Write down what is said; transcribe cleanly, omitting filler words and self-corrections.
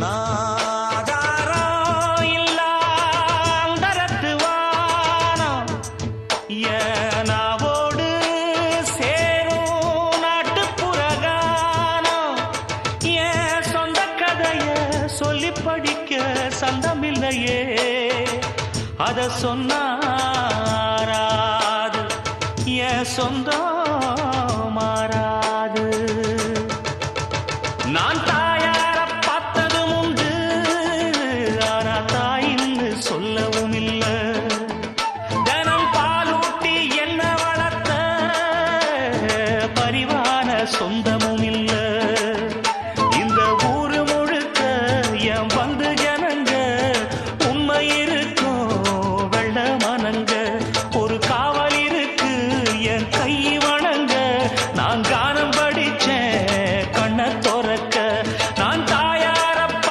நாதாரம் இல்லாந்தரத்து வானம் நாவோடு சேரும் நாட்டுப்புறகானம் என் சொந்த கதைய சொல்லி படிக்க சந்தமில்லையே அத சொன்னாராது என் சொந்தம்